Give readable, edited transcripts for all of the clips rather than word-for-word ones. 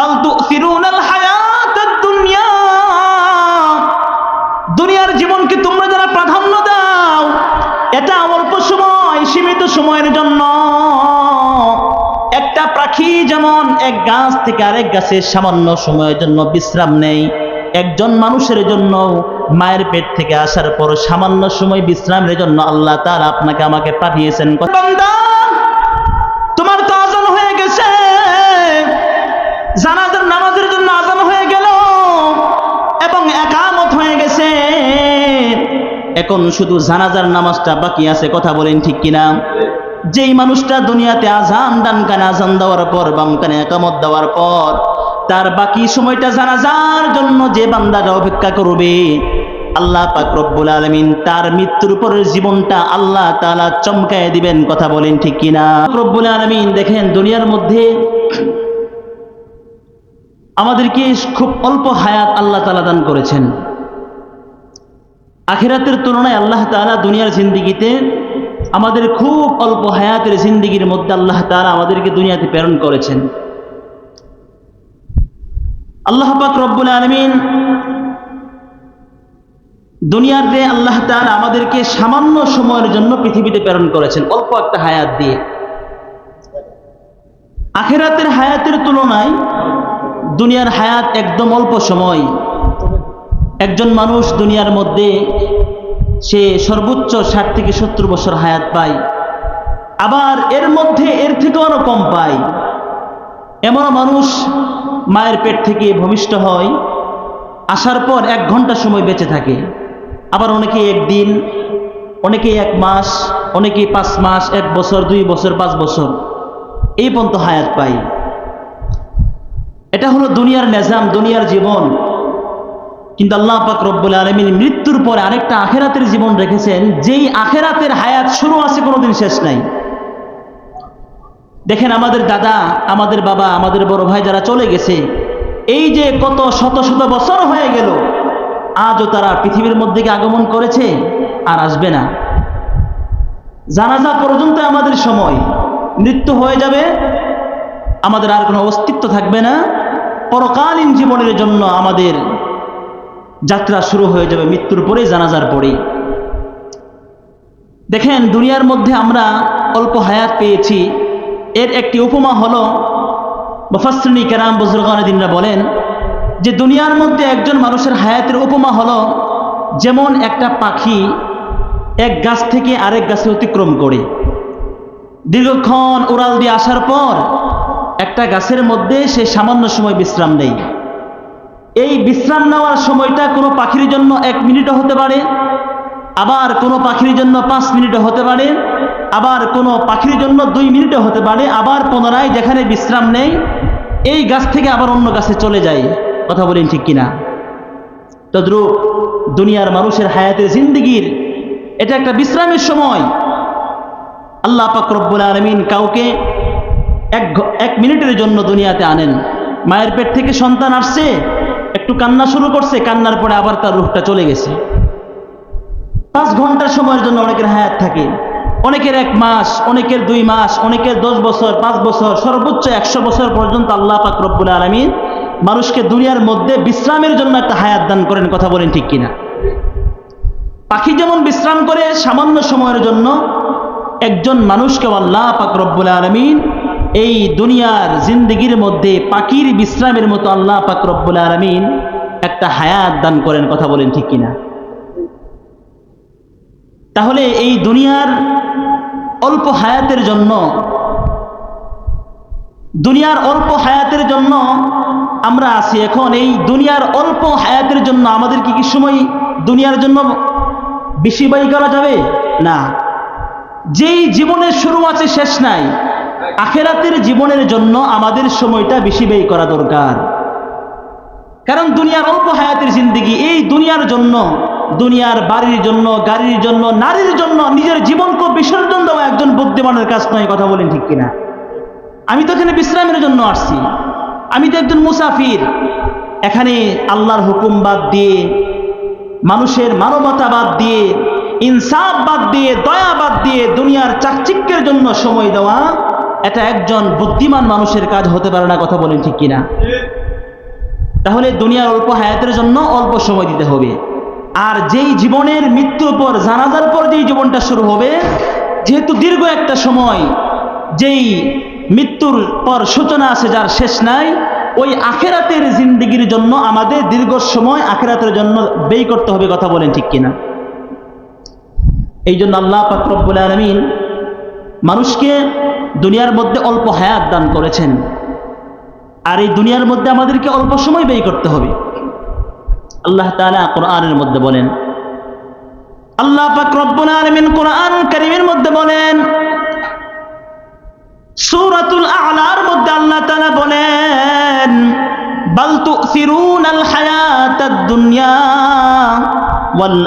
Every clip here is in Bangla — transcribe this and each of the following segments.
বাল তুসিরুনাল হায়াতাদ দুনিয়া, দুনিয়ার জীবনকে তোমরা যারা প্রাধান্য দাও, এটা অল্প সময়, সীমিত সময়ের জন্য। একটা পাখি যেমন এক গাছ থেকে আরেক গাছে সামান্য সময়ের জন্য বিশ্রাম নেয়, একজন মানুষের জন্য মায়ের পেট থেকে আসার পর সামান্য সময় বিশ্রামের জন্য আল্লাহ তাআলা আপনাকে আমাকে পাঠিয়েছেন। বান্দা, তোমার তো আযান হয়ে গেছে, জানাজার নামাজের জন্য আযান হয়ে গেল এবং ইকামত হয়ে গেছে, এখন শুধু জানাজার নামাজটা বাকি আছে। কথা বলেন ঠিক কিনা? যেই মানুষটা দুনিয়াতে আযান ডান কানে আযান দেওয়ার পর বাম কানে ইকামত দেওয়ার পর তার বাকি সময়টা জানাজার জন্য যে বান্দাটা অপেক্ষা করবে, আল্লাহ পাক রব্বুল আলামিন তার মৃত্যুর পরের জীবনটা আল্লাহ তাআলা চমকায় দিবেন। কথা বলেন ঠিক কিনা? রব্বুল আলামিন দেখেন, দুনিয়ার মধ্যে আমাদেরকে খুব অল্প হায়াত আল্লাহ তাআলা দান করেছেন। আখিরাতের তুলনায় আল্লাহ তাআলা দুনিয়ার জিন্দেগিতে আমাদের খুব অল্প হায়াতের জিন্দেগির মধ্যে আল্লাহ তাআলা আমাদেরকে দুনিয়াতে প্রেরণ করেছেন। আল্লাহ পাক রব্বুল আলামিন দুনিয়াতে আল্লাহ তাআলা আমাদেরকে সামান্য সময়ের জন্য পৃথিবীতে প্রেরণ করেছেন, অল্প একটা হায়াত দিয়ে। আখিরাতের হায়াতের তুলনায় দুনিয়ার হায়াত একদম অল্প সময়। একজন মানুষ দুনিয়ার মধ্যে সে সর্বোচ্চ 60 থেকে 70 বছর হায়াত পায়, আবার এর মধ্যে এর থেকেও আরো কম পায়। এমন মানুষ মায়ের পেট থেকে ভূমিষ্ঠ হয়, আসার পর 1 ঘন্টা সময় বেঁচে থাকে, আবার অনেকে 1 দিন, অনেকে 1 মাস, অনেকে 5 মাস, 1 বছর, 2 বছর, 5 বছর এই পর্যন্ত হায়াত পায়। এটা হলো দুনিয়ার নিজাম, দুনিয়ার জীবন। কিন্তু আল্লাহ পাক রব্বুল আলামিন মৃত্যুর পরে আরেকটা আখিরাতের জীবন রেখেছেন, যেই আখিরাতের হায়াত শুরু আছে, কোনোদিন শেষ নাই। দেখেন, আমাদের দাদা, আমাদের বাবা, আমাদের বড় ভাই যারা চলে গেছে, এই যে কত শত শত বছর হয়ে গেল, আজও তারা পৃথিবীর মধ্যে আগমন করেছে আর আসবে না। জানাজা পর্যন্ত আমাদের সময়, মৃত্যু হয়ে যাবে, আমাদের আর কোনো অস্তিত্ব থাকবে না। পরকালীন জীবনের জন্য আমাদের যাত্রা শুরু হয়ে যাবে মৃত্যুর পরে, জানাজার পরে। দেখেন, দুনিয়ার মধ্যে আমরা অল্প হায়াত পেয়েছি, এর একটি উপমা হলো, মুফাসসিরিন কেরাম বুজুর্গানে দ্বীনরা বলেন যে দুনিয়ার মধ্যে একজন মানুষের হায়াতের উপমা হলো যেমন একটা পাখি এক গাছ থেকে আরেক গাছে অতিক্রম করে, দীর্ঘক্ষণ উড়াল দিয়ে আসার পর একটা গাছের মধ্যে সে সামান্য সময় বিশ্রাম নেয়। এই বিশ্রাম নেওয়ার সময়টা কোনো পাখির জন্য 1 মিনিটও হতে পারে, আবার কোনো পাখির জন্য 5 মিনিটও হতে পারে, আবার কোনো পাখির জন্য 2 মিনিটও হতে পারে, আবার পুনরায় যেখানে বিশ্রাম নেই এই গাছ থেকে আবার অন্য গাছে চলে যায়। কথা বলেন ঠিক কিনা? তদ্রূপ দুনিয়ার মানুষের হায়াতের জিন্দেগির এটা একটা বিশ্রামের সময়। আল্লাহ পাক রব্বুল আলামিন কাউকে 1 মিনিটের জন্য দুনিয়াতে আনেন। মায়ের পেট থেকে সন্তান আসছে, একটু কান্না শুরু করছে, কান্নার পরে আবার তার রূহটা চলে গেছে। 5 ঘন্টার সময়ের জন্য অনেকের হায়াত থাকে, অনেকের 1 মাস, অনেকের 2 মাস, অনেকের 10 বছর, 5 বছর, সর্বোচ্চ 100 বছর পর্যন্ত আল্লাহ পাক রব্বুল আলামিন মানুষকে দুনিয়ার মধ্যে বিশ্রামের জন্য একটা হায়াত দান করেন। কথা বলেন ঠিক কিনা? পাখি যেমন বিশ্রাম করে সামান্য সময়ের জন্য, একজন মানুষকে আল্লাহ পাক রব্বুল আলামিন এই দুনিয়ার জিন্দেগির মধ্যে পাখির বিশ্রামের মতো আল্লাহ পাক রব্বুল আলামিন একটা হায়াত দান করেন। কথা বলেন ঠিক কিনা? তাহলে এই দুনিয়ার অল্প হায়াতের জন্য, দুনিয়ার অল্প হায়াতের জন্য আমরা আছি। এখন এই দুনিয়ার অল্প হায়াতের জন্য আমাদের কি সময় দুনিয়ার জন্য বেশি ব্যয় করা যাবে? না। যেই জীবনের শুরু আছে শেষ নাই, আখিরাতের জীবনের জন্য আমাদের সময়টা বেশি ব্যয় করা দরকার। কারণ দুনিয়ার অল্প হায়াতের জিন্দেগি, এই দুনিয়ার জন্য, দুনিয়ার বাড়ির জন্য, গাড়ির জন্য, নারীর জন্য নিজের জীবনকে বিসর্জন দেওয়া একজন বুদ্ধিমানের কাজ নয়। কথা বলেন ঠিক কিনা? আমি তো এখানে বিশ্রামের জন্য আসছি, আমি তো একজন মুসাফির। এখানে আল্লাহর হুকুম বাদ দিয়ে, মানুষের মানবতা বাদ দিয়ে, ইনসাফ বাদ দিয়ে, দয়া বাদ দিয়ে দুনিয়ার চাকচিক্যের জন্য সময় দেওয়া, এটা একজন বুদ্ধিমান মানুষের কাজ হতে পারে না। কথা বলেন ঠিক কিনা? তাহলে দুনিয়ার অল্প হায়াতের জন্য অল্প সময় দিতে হবে। আর যেই জীবনের মৃত্যুর পর, জানাজার পর যেই জীবনটা শুরু হবে, যেহেতু দীর্ঘ একটা সময়, যেই মৃত্যুর পর সূচনা আছে যার শেষ নাই, ওই আখেরাতের জিন্দেগির জন্য আমাদের দীর্ঘ সময় আখেরাতের জন্য ব্যয় করতে হবে। কথা বলেন ঠিক কিনা? এই জন্য আল্লাহ পাক রব্বুল আলামিন মানুষকে দুনিয়ার মধ্যে অল্প হায়াত দান করেছেন, আর এই দুনিয়ার মধ্যে আমাদেরকে অল্প সময় ব্যয় করতে হবে। আল্লাহ তাআলা কোরআনের মধ্যে বলেন, আল্লাহ পাক রব্বুল আলামিন কোরআন কারীমের মধ্যে বলেন, সূরাতুল আ'লার মধ্যে আল্লাহ তাআলা বলেন, বাল তু'সিরুনাল হায়াতাদ দুনিয়া ওয়াল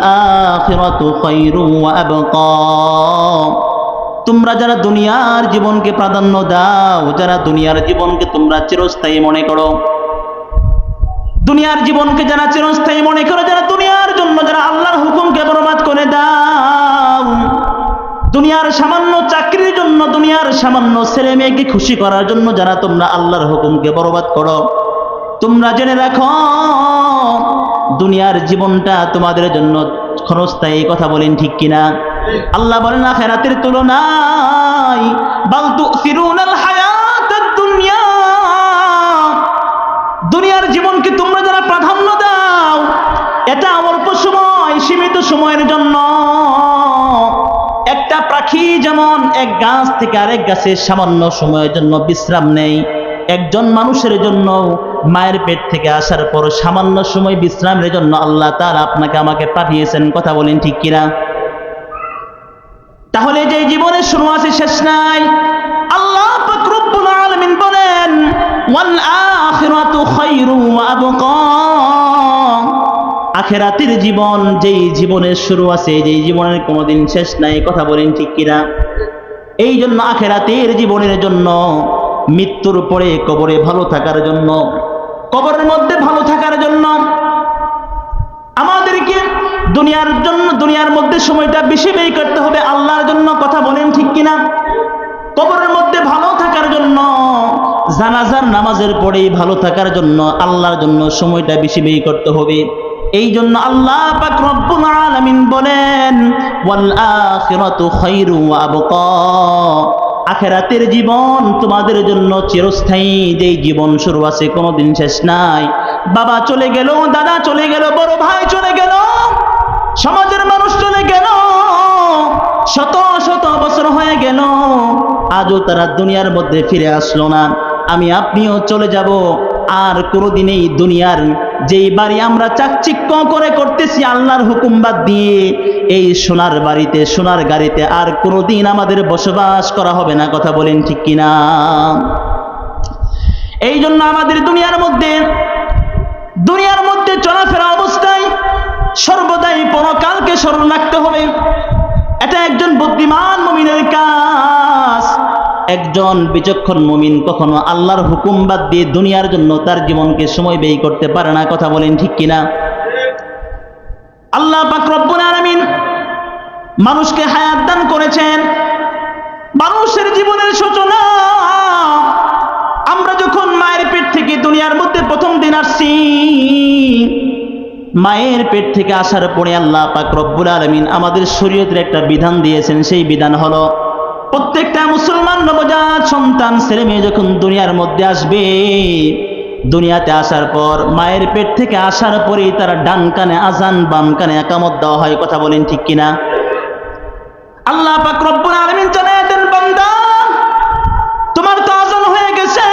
আখিরাতু খায়রুন ওয়া আবকা। তোমরা যারা দুনিয়ার জীবনকে প্রাধান্য দাও, যারা দুনিয়ার জীবনকে তোমরা চিরস্থায়ী মনে করো, দুনিয়ার জীবনকে যারা চিরস্থায়ী মনে করো, যারা দুনিয়ার জন্য যারা আল্লাহর হুকুমকে বরবাদ করে দাও, দুনিয়ার সামান্য চাকরির জন্য, দুনিয়ার সামান্য ছেলে মেয়েকে খুশি করার জন্য যারা তোমরা আল্লাহর হুকুমকে বরবাদ করো, তোমরা জেনে রাখো দুনিয়ার জীবনটা তোমাদের জন্য ক্ষণস্থায়ী। কথা বলেন ঠিক কিনা? আল্লাহ বলেন আখিরাতের তুলনায় বাল তু'সিরুনাল হায়াতাদ দুনিয়া, দুনিয়ার জীবনকে তোমরা যারা প্রাধান্য দাও, এটা অল্প সময়, সীমিত সময়ের জন্য। একটা পাখি যেমন এক গাছ থেকে আরেক গাছে সামান্য সময়ের জন্য বিশ্রাম নেই, একজন মানুষের জন্য মায়ের পেট থেকে আসার পর সামান্য সময় বিশ্রামের জন্য আল্লাহ তাআলা আপনাকে আমাকে পাঠিয়েছেন। কথা বলেন ঠিক কিনা? তাহলে যে জীবনের শুরু আছে শেষ নাই, আল্লাহ পাক রব্বুল আলামিন বলেন, ওয়াল আখিরাতু খায়রুন ওয়া আবকা। আখিরাতের জীবন, যেই জীবনের শুরু আছে, যেই জীবনের কোনোদিন শেষ নাই। কথা বলেন ঠিক কিনা? এই জন্য আখিরাতের জীবনের জন্য, মৃত্যুর পরে কবরে ভালো থাকার জন্য, কবরের মধ্যে ভালো থাকার জন্য আমাদেরকে দুনিয়ার জন্য, দুনিয়ার মধ্যে সময়টা বেশি ব্যয় করতে হবে আল্লাহর জন্য। কথা বলেন ঠিক কিনা? কবরের মধ্যে ভালো থাকার জন্য, জানাজার নামাজের পরেই ভালো থাকার জন্য আল্লাহর জন্য সময়টা বেশি ব্যয় করতে হবে। এই জন্য আল্লাহ পাক রব্বুল আলামিন বলেন, ওয়াল আখিরাতু খায়রুন ওয়া আবকা। আখিরাতের জীবন তোমাদের জন্য চিরস্থায়ী। যেই জীবন শুরু আছে, কোনোদিন শেষ নাই। বাবা চলে গেল, দাদা চলে গেল, বড় ভাই চলে গেল, সমাজের মানুষ চলে গেল, শত শত বছর হয়ে গেল, আজও তারা দুনিয়ার মধ্যে ফিরে আসলো না। আমি আপনিও চলে যাব, আর কোনোদিন এই দুনিয়ার যেই বাড়ি আমরা চাকচিক্য করে করতেছি আল্লাহর হুকুম বাদ দিয়ে, এই সোনার বাড়িতে, সোনার গাড়িতে আর কোনোদিন আমাদের বসবাস করা হবে না। কথা বলেন ঠিক কিনা? এই জন্য আমাদের দুনিয়ার মধ্যে চলাফেরা অবস্থায় সর্বদাই পরকালকে স্মরণ রাখতে হবে। এটা একজন বুদ্ধিমান মুমিনের কাজ। একজন বিচক্ষণ মুমিন কখনো আল্লাহর হুকুম বাদ দিয়ে দুনিয়ার জন্য তার জীবনকে সময় ব্যয় করতে পারে না। কথা বলেন ঠিক কিনা? আল্লাহ পাক রব্বুল আলামিন মানুষকে হায়াত দান করেছেন, মানুষের জীবনের সূচনা আমরা যখন মায়ের পেট থেকে দুনিয়ার মধ্যে প্রথম দিন আসছি, মায়ের পেট থেকে আসার পরে আল্লাহ পাক রব্বুল আলামিন আমাদের শরীয়তের একটা বিধান দিয়েছেন। সেই বিধান হলো, প্রত্যেকটা মুসলমান নবজাত সন্তান ছেলে মেয়ে যখন দুনিয়ার মধ্যে আসবে, দুনিয়াতে আসার পর মায়ের পেট থেকে আসার পরেই তার ডান কানে আজান, বাম কানে ইকামত দেওয়া হয়। কথা বলেন ঠিক কিনা? আল্লাহ পাক রব্বুল আলামিন জানায় দেন, বান্দা তোমার তো আজান হয়ে গেছে,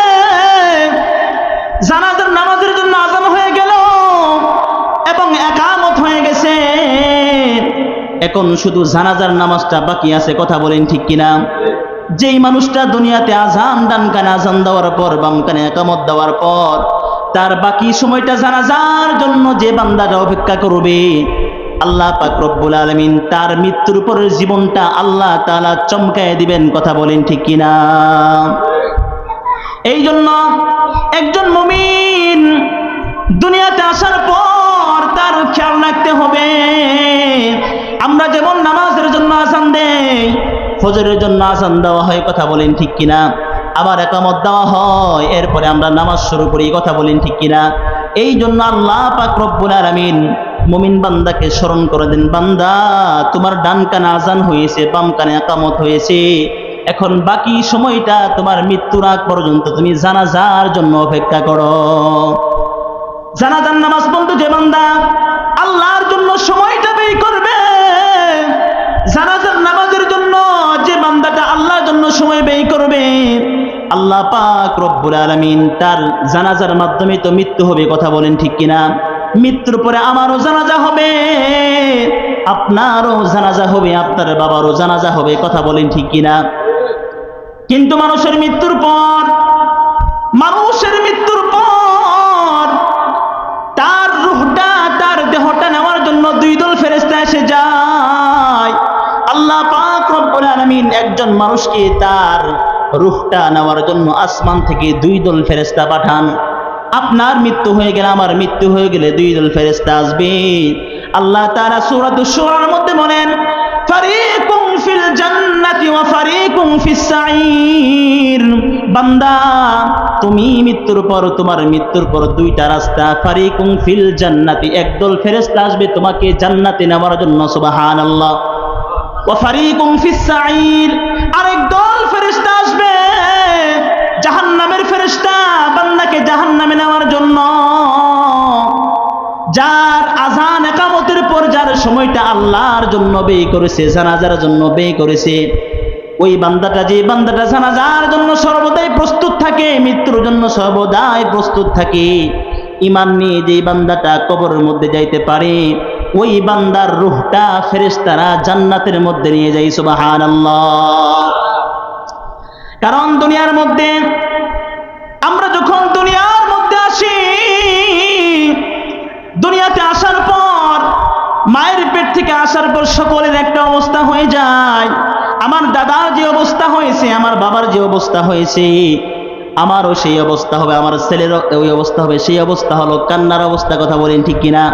জানাজার নামাজের জন্য আজান হয়ে গেল এবং ইকামত হয়ে গেছে, এখন শুধু জানাজার নামাজটা বাকি আছে। কথা বলেন ঠিক কিনা? যেই মানুষটা দুনিয়াতে আজান, ডান কানে আজান দেওয়ার পর, বাম কানে ইকামত দেওয়ার পর তার বাকি সময়টা জানাজার জন্য যে বান্দাটা অপেক্ষা করবে, আল্লাহ পাক রব্বুল আলামিন তার মৃত্যুর পরের জীবনটা আল্লাহ তাআলা চমকায় দিবেন। কথা বলেন ঠিক কিনা? এই জন্য একজন মুমিন দুনিয়াতে আসার পর তার খেয়াল রাখতে হবে। আমরা যেমন নামাজের জন্য আজান দেই, ফজরের জন্য আজান দেওয়া হয়। কথা বলেন ঠিক কিনা? আবার ইকামত দেওয়া হয়, এরপরে আমরা নামাজ শুরু করি। কথা বলেন ঠিক কিনা? এই জন্য আল্লাহ পাক রব্বুল আলামিন মুমিন বান্দাকে স্মরণ করে দেন, বান্দা তোমার ডান কানে আজান হয়েছে, বাম কানে ইকামত হয়েছে, এখন বাকি সময়টা তোমার মৃত্যুর আগ পর্যন্ত তুমি জানাজার জন্য অপেক্ষা করো। জানাজার নামাজ পড়তে যে বান্দা আল্লাহর জন্য সময়টা ব্যয় করবে, জানাজার নামাজের জন্য যে বান্দাটা আল্লাহর জন্য সময় ব্যয় করবে, আল্লাহ পাক রব্বুল আলামিন তার জানাজার মাধ্যমে তো মৃত্যু হবে, কথা বলেন ঠিক কিনা? মৃত্যুর পরে আমারও জানাজা হবে, আপনারও জানাজা হবে, আপনার বাবারও জানাজা হবে, কথা বলেন ঠিক কিনা? কিন্তু মানুষের মৃত্যুর পর তার রূহটা, তার দেহটা নেওয়ার জন্য দুই দল ফেরেশতা এসে যায়। আল্লাহ পাক রব্বুল আলামিন একজন মানুষকে তার রূহটা নেওয়ার জন্য আসমান থেকে দুই দল ফেরেশতা পাঠান। আপনার মৃত্যু হয়ে গেলে, আমার মৃত্যু হয়ে গেলে দুই দল ফেরেশতা আসবে। আল্লাহ তাআলা সূরাতুশ শুরার মধ্যে বলেন, ফারিকুম ফিল জান্নাতি ওয়া ফারিকুম ফিস সাঈর। বান্দা তুমি মৃত্যুর পর, তোমার মৃত্যুর পর দুইটা রাস্তা, ফারিকুম ফিল জান্নাতি, একদল ফেরেশতা আসবে তোমাকে জান্নাতে নেওয়ার জন্য, সুবহানাল্লাহ, ওয়া ফারিকুম ফিস সাঈর, আরেক দল ফেরেশতা আসবে জাহান্নামের ফেরেশতা, বান্দাকে জাহান্নামে নেওয়ার জন্য। যার আযান ইকামতের পর যার সময়টা আল্লাহর জন্য ব্যয় করেছে, জানাজার জন্য ব্যয় করেছে, ওই বান্দাটা, যে বান্দাটা জানাজার জন্য সর্বদাই প্রস্তুত থাকে, মৃত্যুর জন্য সর্বদাই প্রস্তুত থাকে, ঈমান নিয়ে যে বান্দাটা কবরের মধ্যে যাইতে পারে, ওই বান্দার রূহটা ফেরেশতারা জান্নাতের মধ্যে নিয়ে যায়, সুবহানাল্লাহ। কারণ দুনিয়ার মধ্যে আমরা যখন দুনিয়ার মধ্যে আসি, দুনিয়াতে আসার পর, মায়ের পেট থেকে আসার পর সকলের একটা অবস্থা হয়ে যায়। আমার দাদার যে অবস্থা হয়েছে, আমার বাবার যে অবস্থা হয়েছে, আমারও সেই অবস্থা হবে, আমার ছেলেরও ওই অবস্থা হবে। সেই অবস্থা হলো কান্নার অবস্থা, কথা বলেন ঠিক কিনা?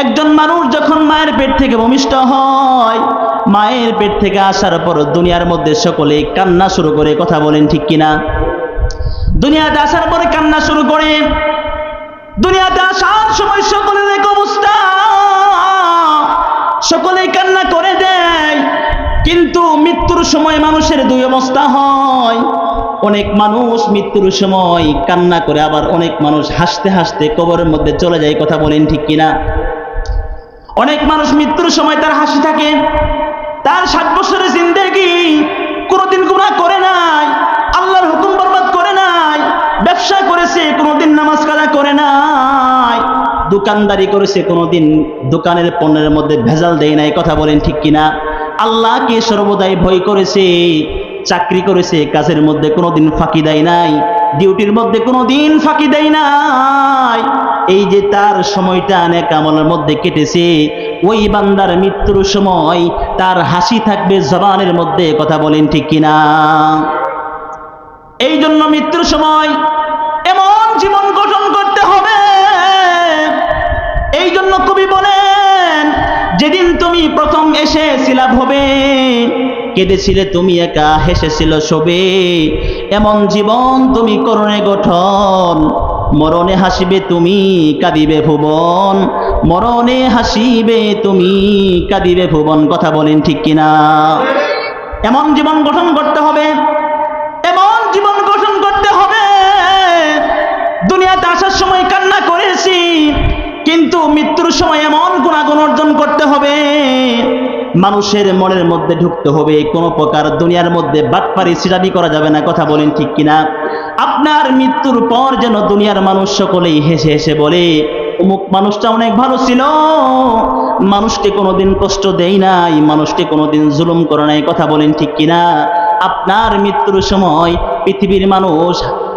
একজন মানুষ যখন মায়ের পেট থেকে ভূমিষ্ঠ হয়, মায়ের পেট থেকে আসার পর দুনিয়ার মধ্যে সকলে কান্না শুরু করে, কথা বলেন ঠিক কিনা? দুনিয়াতে আসার পরে কান্না শুরু করে। দুনিয়াতে আসার সময় সকলের এক অবস্থা, সকলেই কান্না করে দেয়। কিন্তু মৃত্যুর সময় মানুষের দুই অবস্থা হয়। অনেক মানুষ মৃত্যুর সময় কান্না করে, আবার অনেক মানুষ হাসতে হাসতে কবরের মধ্যে চলে যায়, কথা বলেন ঠিক কিনা? অনেক মানুষ মৃত্যুর সময় তার হাসি থাকে, তার 60 বছরের জিন্দেগি কোনোদিন গুনাহ করে নাই, আল্লাহর হুকুম বরবাদ করে নাই, ব্যবসা করেছে, কোনোদিন নামাজ কাজা করে নাই, দোকানদারি করেছে, কোনোদিন দোকানের পণ্যের মধ্যে ভেজাল দেয় নাই, কথা বলেন ঠিক কিনা? আল্লাহকে সর্বদাই ভয় করেছে, চাকরি করেছে, কাজের মধ্যে কোনোদিন ফাঁকি দেয় নাই, ডিউটির মধ্যে কোনোদিন ফাঁকি দেয় নাই। এই যে তার সময়টা নেক আমলের মধ্যে কেটেছে, ওই বান্দার মৃত্যুর সময় তার হাসি থাকবে জবানের মধ্যে, কথা বলেন ঠিক কিনা? এই জন্য মৃত্যুর সময় এমন জীবন গঠন করতে হবে। এই জন্য কবি বলেন, যেদিন তুমি প্রথম এসেছিলা ভবে, কেঁদেছিলে তুমি একা, হেসেছিল সবে, এমন জীবন তুমি করনে গঠন, মরণে হাসিবে তুমি কাঁদিবে ভুবন, মরণে হাসিবে তুমি কাঁদিবে ভুবন, কথা বলেন ঠিক কিনা? এমন জীবন গঠন করতে হবে, এমন জীবন গঠন করতে হবে। দুনিয়াতে আসার সময় কান্না করেছি, কিন্তু মৃত্যুর সময় এমন গুণাগুণ অর্জন করতে হবে, মানুষের মনের মধ্যে ঢুকতে হবে। কোনো প্রকার দুনিয়ার মধ্যে বাটপারি সিটারি করা যাবে না, কথা বলেন ঠিক কিনা? আপনার মৃত্যুর পর যেন দুনিয়ার মানুষ সকলেই হেসে হেসে বলে, অমুক মানুষটা অনেক ভালো ছিল, মানুষকে কোনোদিন কষ্ট দেয় নাই, মানুষকে কোনোদিন জুলুম করে নাই, কথা বলেন ঠিক কিনা? আপনার মৃত্যুর সময় পৃথিবীর মানুষ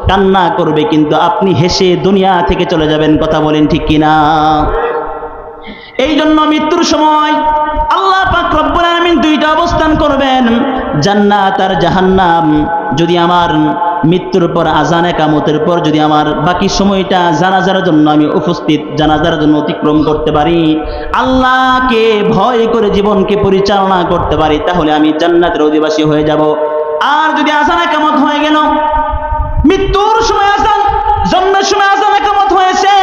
কান্না করবে, কিন্তু আপনি হেসে দুনিয়া থেকে চলে যাবেন, কথা বলেন ঠিক কিনা? এই জন্য মৃত্যুর সময় আল্লাহ পাক রব্বুল আলামিন দুইটা অবস্থান করবেন, জান্নাত আর জাহান্নাম। যদি আমার মৃত্যুর পর আযান ইকামতের পর যদি আমার বাকি সময়টা জানাজার জন্য আমি উপস্থিত, জানাজার জন্য অতিক্রম করতে পারি, আল্লাহকে ভয় করে জীবনকে পরিচালনা করতে পারি, তাহলে আমি জান্নাতের অধিবাসী হয়ে যাব। আর যদি আযান ইকামত হয়ে গেল, মৃত্যুর সময় আযান, জন্মের সময় আযান ইকামত হয়েছে,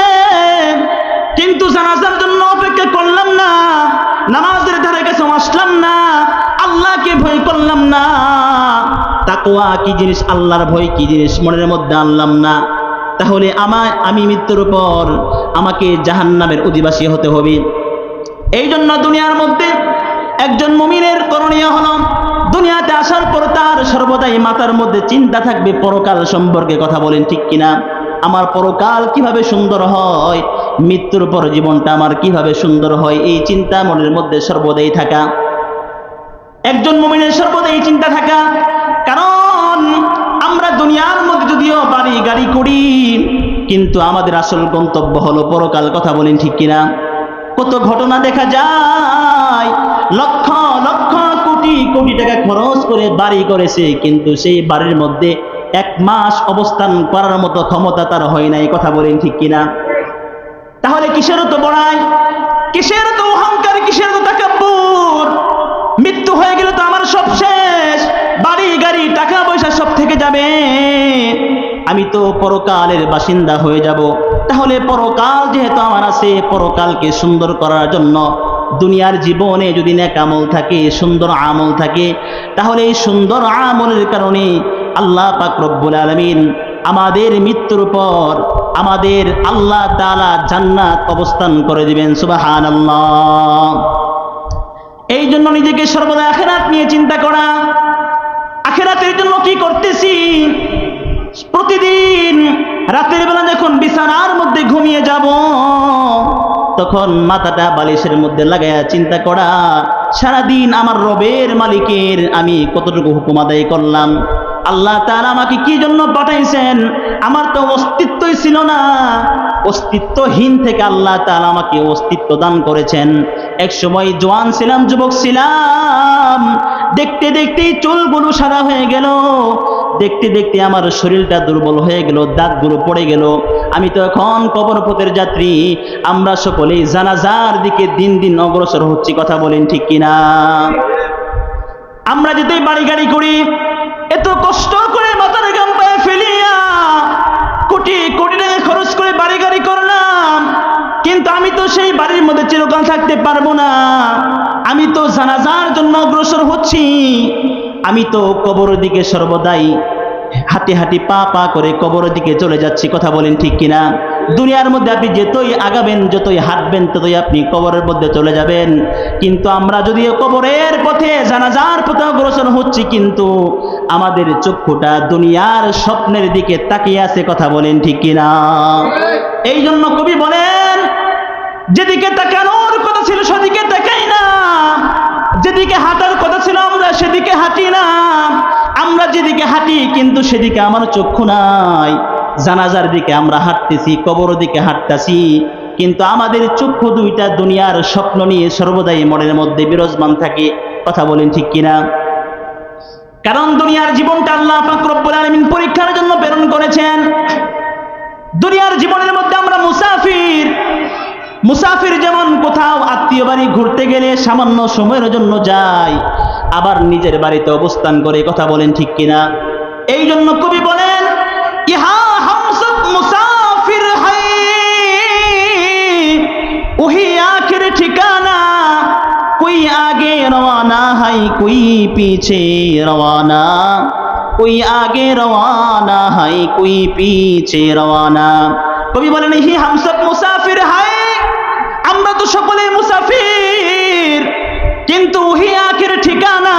তাকওয়া কি জিনিস, আল্লাহর ভয় কি জিনিস মনের মধ্যে আনলাম না, তাহলে আমি মৃত্যুর পর আমাকে জাহান্নামের অধিবাসী হতে হবে। এই জন্য দুনিয়ার মধ্যে একজন মুমিনের করণীয় হলো, দুনিয়াতে আসার পর তার সর্বদাই মাথার মধ্যে চিন্তা থাকবে পরকাল সম্পর্কে। কথা বলেন ঠিক কিনা? আমার পরকাল কিভাবে সুন্দর হয়, মৃত্যুর পর জীবনটা আমার কিভাবে সুন্দর হয়, এই চিন্তা মনের মধ্যে সর্বদাই থাকা। একজন মুমিনের সর্বদাই চিন্তা থাকা। কারণ আমরা দুনিয়ার মধ্যে যদিও বাড়ি গাড়ি করি, কিন্তু আমাদের আসল গন্তব্য হলো পরকাল। কথা বলেন ঠিক কিনা? কত ঘটনা দেখা যায়, লক্ষ লক্ষ কোটি কোটি টাকা খরচ করে বাড়ি করেছে, কিন্তু সেই বাড়ির মধ্যে 1 মাস অবস্থান করার মতো ক্ষমতা তার হয় নাই। কথা বলেন ঠিক কিনা? তাহলে কিসের তো বড়াই, কিসের তো অহংকার, কিসের তো তাকাব্বুর? মৃত্যু হয়ে গেলে তো আমার সব শেষ, বাড়ি গাড়ি টাকা পয়সা সব থেকে যাবে, আমি তো পরকালের বাসিন্দা হয়ে যাব। তাহলে পরকাল যেহেতু আমার আছে, পরকালকে সুন্দর করার জন্য দুনিয়ার জীবনে যদি নেক আমল থাকে, সুন্দর আমল থাকে, তাহলে এই সুন্দর আমলের কারণে আল্লাহ পাক রব্বুল আলামিন আমাদের মৃত্যুর পর আমাদের আল্লাহ তাআলা জান্নাত অবস্থান করে দিবেন। সুবহানাল্লাহ। এই জন্য নিজেকে সর্বদা আখিরাত নিয়ে চিন্তা করা। আখিরাতের জন্য কি করতেছি? প্রতিদিন রাতের বেলা যখন বিছানার মধ্যে ঘুমিয়ে যাব, তখন মাথাটা বালিশের মধ্যে লাগায়া চিন্তা করা, সারাদিন আমার রবের মালিকের আমি কতটুকু হুকুম আদায় করলাম, আল্লাহ তাআলা আমাকে কি জন্য পাঠাইছেন, আমার তো অস্তিত্বই ছিল না, অস্তিত্বহীন থেকে আল্লাহ তাআলা আমাকে অস্তিত্ব দান করেছেন। এক সময় জওয়ান ছিলাম, যুবক ছিলাম, দেখতে দেখতেই চুলগুলো সাদা হয়ে গেল, দেখতে দেখতে আমার শরীরটা দুর্বল হয়ে গেল, দাঁতগুলো পড়ে গেল। আমি তো এখন কবরপথের যাত্রী, আমরা সকলেই জানাজার দিকে দিন দিন অগ্রসর হচ্ছি। কথা বলেন ঠিক কিনা? আমরা যেতেই বাড়ি গাড়ি করি, এত কষ্ট করে মাথার ঘাম পায়ে ফেলিয়া কোটি কোটি টাকা খরচ করে বাড়ি গাড়ি করলাম, কিন্তু আমি তো সেই বাড়ির মধ্যে চিরকাল থাকতে পারবো না। আমি তো জানাজার জন্য অগ্রসর হচ্ছি, আমি তো কবরের দিকে সর্বদাই হাঁটি হাঁটি পা পা করে কবরের দিকে চলে যাচ্ছি। কথা বলেন ঠিক কিনা? দুনিয়ার মধ্যে আপনি যতই আগাবেন, যতই হাঁটবেন, ততই আপনি কবরের মধ্যে চলে যাবেন। কিন্তু আমরা যদিও কবরের পথে, জানাজার পথে অগ্রসর হচ্ছি, কিন্তু আমাদের চক্ষুটা দুনিয়ার স্বপ্নের দিকে তাকিয়ে আছে। কথা বলেন ঠিক কিনা? এই জন্য কবি বলেন, যেদিকে তাকানোর কথা ছিল সেদিকে তাকাই না, যেদিকে হাঁটার কথা ছিল আমরা সেদিকে হাঁটি না, আমরা যেদিকে হাঁটি কিন্তু সেদিকে আমার চক্ষু নাই। জানাজার দিকে আমরা হাঁটতেছি, কবরের দিকে হাঁটতেছি, কিন্তু আমাদের চক্ষু দুইটা দুনিয়ার স্বপ্ন নিয়ে সর্বদাই মনের মধ্যে বিরাজমান থাকে। কথা বলেন ঠিক কিনা? কারণ দুনিয়ার জীবনটা আল্লাহ পাক রব্বুল আলামিন পরীক্ষার জন্য প্রেরণ করেছেন। দুনিয়ার জীবনের মধ্যে আমরা মুসাফির। মুসাফির যেমন কোথাও আত্মীয় বাড়ি ঘুরতে গেলে সামান্য সময়ের জন্য যায়, আবার নিজের বাড়িতে অবস্থান করে। কথা বলেন ঠিক কিনা? এই জন্য কবি বলেন, ইহা হাম সব মুসাফির হাই, ওহি আখির ঠিকানা, কোই আগে রওয়ানা হাই, কোই পিছে রওয়ানা, কোই আগে রওয়ানা হাই, কোই পিছে রওয়ানা। কবি বলেন, হি হাম সব মুসাফির হাই, আমরা তো সকলে মুসাফির, কিন্তু ওহি আখির ঠিকানা,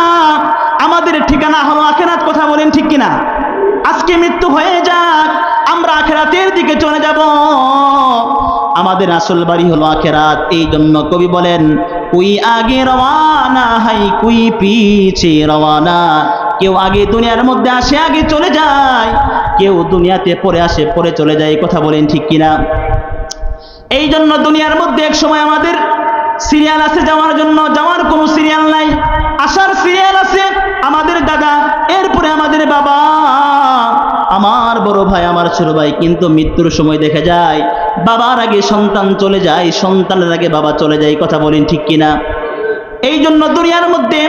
আমাদের ঠিকানা হলো আখিরাত। কথা বলেন ঠিক কিনা? আজকে মৃত্যু হয়ে যাক, আমরা আখিরাতের দিকে চলে যাব, আমাদের আসল বাড়ি হলো আখিরাত। এই জন্য কবি বলেন, কুই আগে রওয়ানা হাই, কুই পিছে রওয়ানা। কেউ আগে দুনিয়ার মধ্যে আসে, আগে চলে যায়, কেউ দুনিয়াতে পরে আসে, পরে চলে যায়। কথা বলেন ঠিক কিনা? এই জন্য দুনিয়ার মধ্যে এক সময় আমাদের সিরিয়াল আছে যাওয়ার জন্য, যাওয়ার কোনো সিরিয়াল নাই, আসার সিরিয়াল আছে আমাদের দাদা, এরপরে আমাদের বাবা, আমার বড় ভাই, আমার ছোট ভাই। কিন্তু মৃত্যুর সময় দেখা যায় বাবার আগে সন্তান চলে যায়, সন্তানের আগে বাবা চলে যায়। কথা বলেন ঠিক কিনা? এই জন্য দুনিয়ার মধ্যে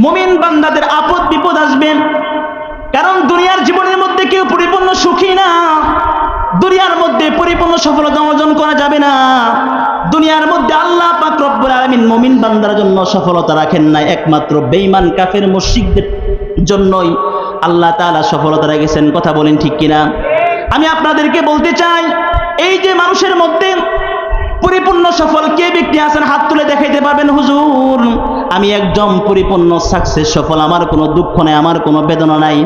মুমিন বান্দাদের আপদ বিপদ আসবে, কারণ দুনিয়ার জীবনের মধ্যে কেউ পরিপূর্ণ সুখী না, দুনিয়ার মধ্যে পরিপূর্ণ সফলতা অর্জন করা যাবে না। দুনিয়ার মধ্যে আল্লাহ পাক রব্বুল আলামিন মুমিন বান্দার জন্য সফলতা রাখেন না, একমাত্র বেঈমান কাফের মুশরিকদের জন্যই আল্লাহ তাআলা সফলতা রেখেছেন। কথা বলেন ঠিক কিনা? আমি আপনাদেরকে বলতে চাই, এই যে মানুষের মধ্যে পরিপূর্ণ সফল কে ব্যক্তি আছেন হাত তুলে দেখাইতে পারবেন? হুজুর আমি একজন পরিপূর্ণ সাকসেস সফল, আমার কোনো দুঃখ নাই, আমার কোনো বেদনা নাই,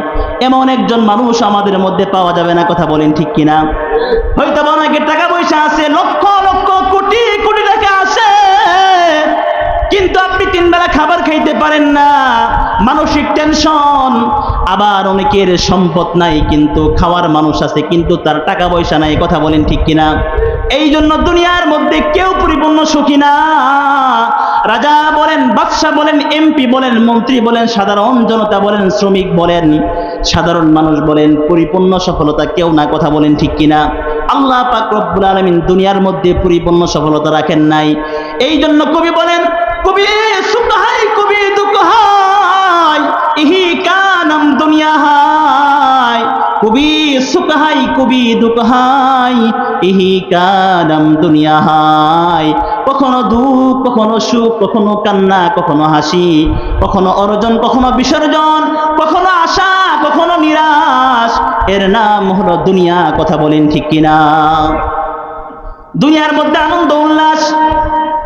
এমন একজন মানুষ আমাদের মধ্যে পাওয়া যাবে না। কথা বলেন ঠিক কিনা? হয়তো অনেকের টাকা পয়সা আছে, লক্ষ লক্ষ কোটি কোটি টাকা আছে, কিন্তু আপনি 3 বেলা খাবার খাইতে পারেন না, মানসিক টেনশন। আবার অনেকের সম্পদ নাই কিন্তু খাওয়ার মানুষ আছে, কিন্তু তার টাকা পয়সা নাই। কথা বলেন ঠিক কিনা? এই জন্য দুনিয়ার মধ্যে কেউ পরিপূর্ণ সুখী না। রাজা বলেন, বাদশা বলেন, এমপি বলেন, মন্ত্রী বলেন, সাধারণ জনতা বলেন, শ্রমিক বলেন, সাধারণ মানুষ বলেন, পরিপূর্ণ সফলতা কেউ না। কথা বলেন ঠিক কিনা? আল্লাহ পাক রব্বুল আলামিন দুনিয়ার মধ্যে পরিপূর্ণ সফলতা রাখেন নাই। এই জন্য কবি বলেন, কবি সুখ হাই কবি দুঃখ হাই, ইহি কানাম দুনিয়া হাই। কবি সুখ হাই কবি দুঃখ হাই, ইহি কানাম দুনিয়া হাই। কখনো দুঃখ, কখনো সুখ, কখনো কান্না, কখনো হাসি, কখনো অর্জন, কখনো বিসর্জন, কখনো আশা, কখনো নিরাশ, এর নাম হলো দুনিয়া। কথা বলেন ঠিক কিনা? দুনিয়ার মধ্যে আনন্দ উল্লাস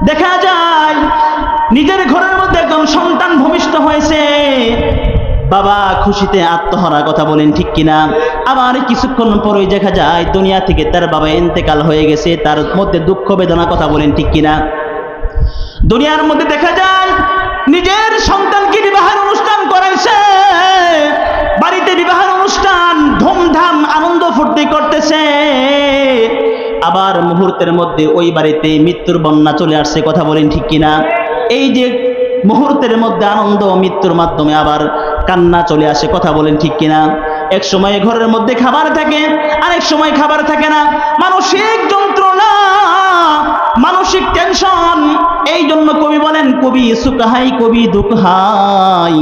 দেখা যায়, নিজের ঘরের মধ্যে একজন সন্তান ভূমিষ্ঠ হয়েছে, বাবা খুশিতে আত্মহারা। কথা বলেন ঠিক কিনা? আবার কিছুক্ষণ পরেই দেখা যায় দুনিয়া থেকে তার বাবা ইন্তেকাল হয়ে গেছে, তার মধ্যে দুঃখ বেদনা। কথা বলেন ঠিক কিনা? দুনিয়ার মধ্যে দেখা যায় নিজের সন্তানকে বিবাহের অনুষ্ঠান করাইছে, বাড়িতে বিবাহের অনুষ্ঠান ধুমধাম আনন্দ ফুর্তি করতেছে, আবার মুহূর্তের মধ্যে ওই বাড়িতে মৃত্যুর বন্যা চলে আসছে। কথা বলেন ঠিক কিনা? এই যে মুহূর্তের মধ্যে আনন্দ, মৃত্যুর মাধ্যমে আবার কান্না চলে আসে। কথা বলেন ঠিক কিনা? এক সময় ঘরের মধ্যে খাবার থাকে, আরেক সময় খাবার থাকে না, মানসিক যন্ত্রণা, মানসিক টেনশন। এই জন্য কবি বলেন, কবি সুখ হাই কবি দুঃখ হাই,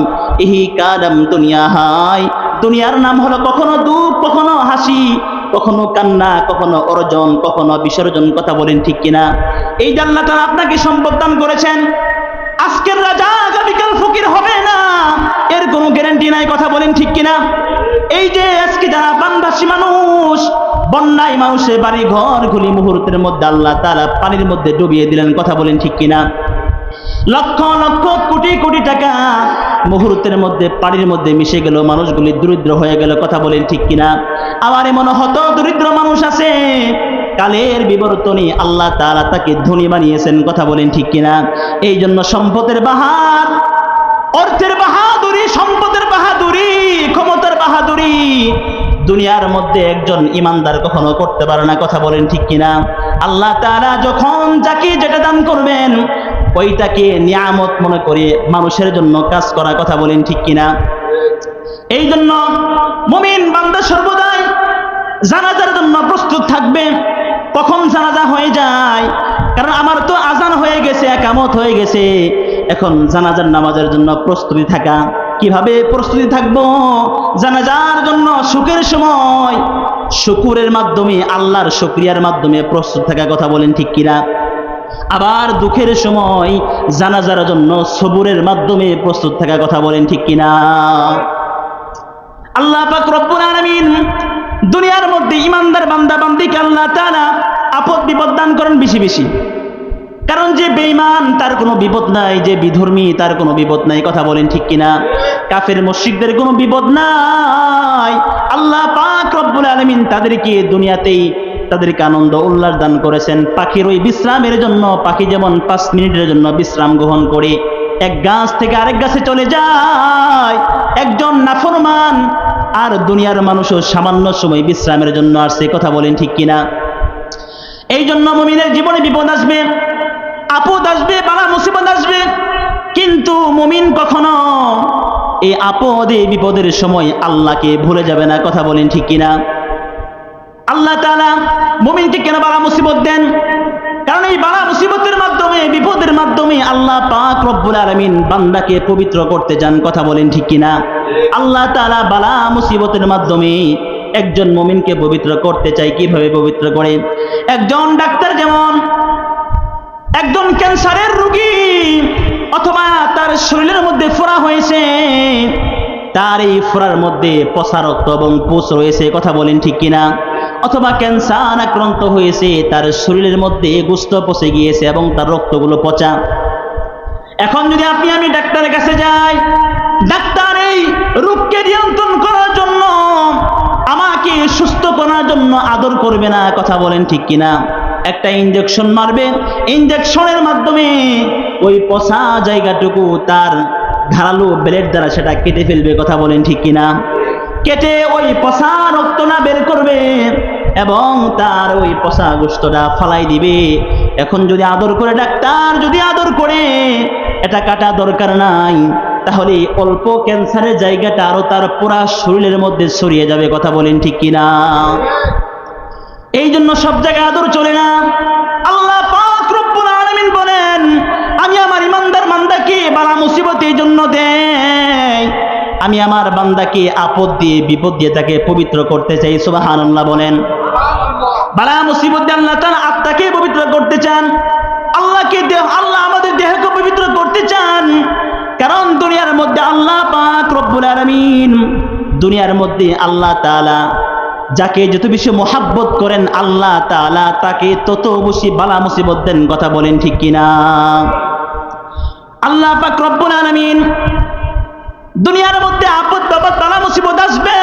ইহি কানাম দুনিয়া হাই। দুনিয়ার নাম হলো কখনো দুঃখ, কখনো হাসি, কখনো কান্না, কখনো অর্জন, কখনো বিসর্জন। কথা বলেন ঠিক কিনা? এই যে আল্লাহ তাআলা আপনাকে সম্পদ দান করেছেন, আজকের রাজা আগামীকাল ফকির হবে না, এর কোনো গ্যারান্টি নাই। কথা বলেন ঠিক কিনা? এই যে আজকে যারা বানভাসী মানুষ, বন্যায় মানুষের বাড়ি ঘর গুলি মুহূর্তের মধ্যে আল্লাহ তাআলা পানির মধ্যে ডুবিয়ে দিলেন। কথা বলেন ঠিক কিনা? লক্ষ লক্ষ কোটি কোটি টাকা মুহূর্তের মধ্যে পানির মধ্যে মিশে গেল, মানুষগুলি দরিদ্র হয়ে গেল। কথা বলেন ঠিক কিনা? আবার এমন হত দরিদ্র মানুষ আছে, কালের বিবর্তনে আল্লাহ তাআলা তাকে ধনী বানিয়েছেন। কথা বলেন ঠিক কিনা? এই জন্য সম্পদের বাহার, অর্থের বাহাদুরি, সম্পদের বাহাদুরি, ক্ষমতার বাহাদুরি দুনিয়ার মধ্যে একজন ইমানদার কখনো করতে পারে না। কথা বলেন ঠিক কিনা? আল্লাহ তাআলা যখন যাকে যেটা দান করবেন ওইটাকে নিয়ামত মনে করে মানুষের জন্য কাজ করা। কথা বলেন ঠিক কিনা? এই জন্য মুমিন বান্দা সর্বদাই জানাজার জন্য প্রস্তুত থাকবে। কখন জানাজা হয়ে যায়? কারণ আমার তো আজান হয়ে গেছে, একামত হয়ে গেছে, এখন জানাজার নামাজের জন্য প্রস্তুতি থাকা। কিভাবে প্রস্তুতি থাকবো? জানাজার জন্য সুখের সময় শুকুরের মাধ্যমে, আল্লাহর শুকরিয়ার মাধ্যমে প্রস্তুত থাকা। কথা বলেন ঠিক কিনা? আবার দুঃখের সময় জানাজার জন্য সবুরের মাধ্যমে প্রস্তুত থাকা। কথা বলেন ঠিক কিনা? আল্লাহ পাক রব্বুল আলামিন দুনিয়ার মধ্যে ইমানদার বান্দা বান্দিকে আল্লাহ তাআলা আপদ বিপদ দান করেন বেশি বেশি। কারণ যে বেঈমান তার কোনো বিপদ নাই, যে বিধর্মী তার কোনো বিপদ নাই। কথা বলেন ঠিক কিনা? কাফের মুশরিকদের কোনো বিপদ নাই। আল্লাহ পাক রব্বুল আলামিন তাদেরকে দুনিয়াতেই তাদেরকে আনন্দ উল্লাস দান করেছেন। পাখির ওই বিশ্রামের জন্য, পাখি যেমন 5 মিনিটের জন্য বিশ্রাম গ্রহণ করে এক গাছ থেকে আরেক গাছে চলে যায়, একজন নাফরমান আর দুনিয়ার মানুষও সামান্য সময় বিশ্রামের জন্য আসছে। কথা বলেন ঠিক কিনা? এই জন্য মুমিনের জীবনে বিপদ আসবে, আপদ আসবে, বালা মুসিবত আসবে, কিন্তু মুমিন কখনো এই আপদে বিপদের সময় আল্লাহকে ভুলে যাবে না। কথা বলেন ঠিক কিনা? আল্লাহ তাআলা মুমিনকে কেন বালা মুসিবত দেন? কারণ এই বালা মুসিবতের মাধ্যমে, বিপদের মাধ্যমে আল্লাহ পাক রব্বুল আলামিন বান্দাকে পবিত্র করতে চান। কথা বলেন ঠিক কিনা? আল্লাহ তাআলা বালা মুসিবতের মাধ্যমে একজন মুমিনকে পবিত্র করতে চায়। কিভাবে পবিত্র করে? একজন ডাক্তার যেমন একজন ক্যান্সারের রোগী অথবা তার শরীরের মধ্যে ফোড়া হয়েছে, তার এই ফোড়ার মধ্যে পচা রক্ত এবং পুষ রয়েছে, কথা বলেন ঠিক কিনা? অথবা ক্যান্সার আক্রান্ত হয়েছে, তার শরীরের মধ্যে গোশত পচে গিয়েছে এবং তার রক্তগুলো পচা। এখন যদি আপনি আমি ডাক্তারের কাছে যাই, ডাক্তার এই রোগকে নিয়ন্ত্রণ করার জন্য, আমাকে সুস্থ করার জন্য আদর করবে না, কথা বলেন ঠিক কিনা? একটা ইনজেকশন মারবে, ইনজেকশনের মাধ্যমে ওই পচা জায়গাটুকু তার ধারালো ব্লেড দ্বারা সেটা কেটে ফেলবে, কথা বলেন ঠিক কিনা? কেটে ওই পচা রক্তটা বের করবে এবং তার ওই পচা গোশতটা ফালাই দিবে। এখন যদি আদর করে, ডাক্তার যদি আদর করে, এটা কাটা দরকার নাই, তাহলে অল্প ক্যান্সারের জায়গাটা আরো তার পুরা শরীরের মধ্যে ছড়িয়ে যাবে, কথা বলেন ঠিক কিনা? এই জন্য সব জায়গায় আদর চলে না। আল্লাহ পাক রব্বুল আলামিন বলেন, আমি আমার ইমানদার বান্দাকে বালা মুসিবত এই জন্য দেই, আমি আমার বান্দাকে আপদ দিয়ে বিপদ দিয়ে তাকে পবিত্র করতে চাই। সুবহানাল্লাহ বলেন। বালা মুসিবত দিয়ে আল্লাহ তাআলা আত্মাকে পবিত্র করতে চান, আল্লাহ আমাদের দেহকে পবিত্র করতে চান। কারণ দুনিয়ার মধ্যে আল্লাহ পাক রব্বুল আলামিন, দুনিয়ার মধ্যে আল্লাহ তাআলা যাকে যত বেশি মোহাব্বত করেন আল্লাহ তাআলা তাকে তত বেশি বালা মুসিবত দেন, কথা বলেন ঠিক কিনা? আল্লাহ পাক রব্বুল আলামিন দুনিয়ার মধ্যে আপদ বাবা বালা মুসিবত আসবে,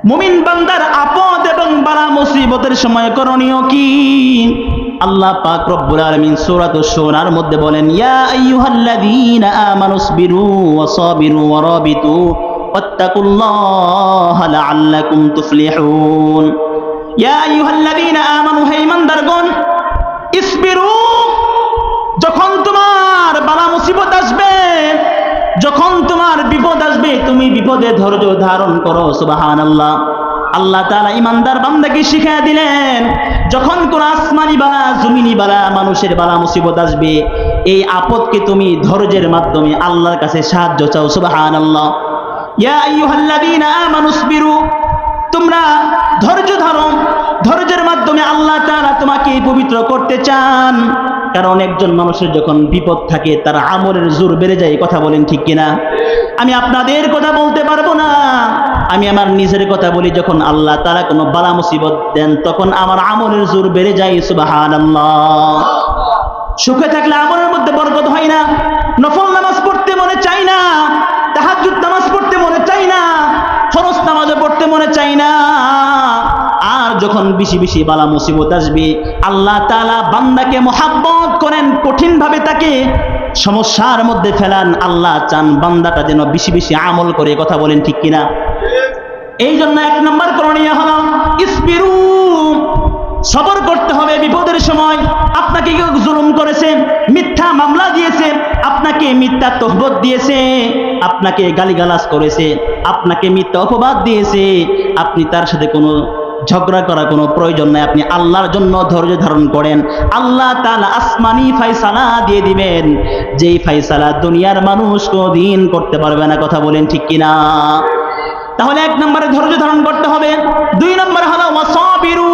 মুমিন বান্দার আপদ এবং বালা মুসিবতের সময় করণীয় কি? আল্লাহ পাক রব্বুল আলামিন সূরাতুশ শুরার মধ্যে বলেন, ইয়া আইয়ুহাল্লাযীনা আমানুসবিরু ওয়া সাবিরু ওয়া রাবিতু ওয়াত্তাকুল্লাহা লাআল্লাকুম তুফলিহুন। ইয়া আইয়ুহাল্লাযীনা আমানু, হে ঈমানদারগণ, ইসবিরু, যখন তোমার বালা মুসিবত আসবে, যখন তোমার বিপদ আসবে, তুমি বিপদে ধৈর্য ধারণ করো। সুবহানাল্লাহ। আল্লাহ তাআলা ঈমানদার বান্দাকে শিখিয়ে দিলেন, যখন কোন আসমানি বালা, জমিনি বালা, মানুষের বালা মুসিবত আসবে, এই আপদকে তুমি ধৈর্যের মাধ্যমে আল্লাহর কাছে সাহায্য চাও। সুবহানাল্লাহ। ইয়া আইয়ুহাল্লাযীনা আমানুসবিরু, তোমরা ধৈর্য ধরো, ধৈর্যের মাধ্যমে আল্লাহ তাআলা তোমাকে পবিত্র করতে চান। কারণ একজন মানুষের যখন বিপদ থাকে তার আমলের জোর বেড়ে যায়, কথা বলেন ঠিক কিনা? আমি আপনাদের কথা বলতে পারবো না, আমি আমার নিজের কথা বলি, যখন আল্লাহ তাআলা কোনো বালা মুসিবত দেন তখন আমার আমলের জোর বেড়ে যায়। সুবহানাল্লাহ। সুখে থাকলে আমলের মধ্যে বরকত হয় না, নফল নামাজ পড়তে মনে চাই না, তাহাজ্জুদ নামাজ পড়তে মনে চাই না, ফরজ নামাজও পড়তে মনে চাই না। আর যখন বেশি বেশি বালা মুসিবত আসবে, আল্লাহ তাআলা বান্দাকে মোহাব্বত করেন, কঠিন ভাবে তাকে সমস্যার মধ্যে ফেলান। আল্লাহ চান বান্দাটা যেন বেশি বেশি আমল করে, কথা বলেন ঠিক কিনা? এই জন্য এক নম্বর করণীয় হলো ইসবিরু, সবর করতে হবে বিপদের সময়। আপনাকে কেউ জুলুম করেছে, মিথ্যা মামলা দিয়েছে, আপনাকে মিথ্যা তহবত দিয়েছে, আপনাকে গালিগালাজ করেছে, আপনাকে মিথ্যা অপবাদ দিয়েছে, আপনি তার সাথে কোনো ঝগড়া করার কোনো প্রয়োজন নাই, আপনি আল্লাহর জন্য ধৈর্য ধারণ করেন। আল্লাহ তাআলা আসমানি ফায়সালা দিয়ে দিবেন, যেই ফায়সালা দুনিয়ার মানুষ কোনদিন করতে পারবে না, কথা বলেন ঠিক কিনা? তাহলে এক নম্বরে ধৈর্য ধারণ করতে হবে। দুই নম্বরে হলো ওয়াসাবিরু,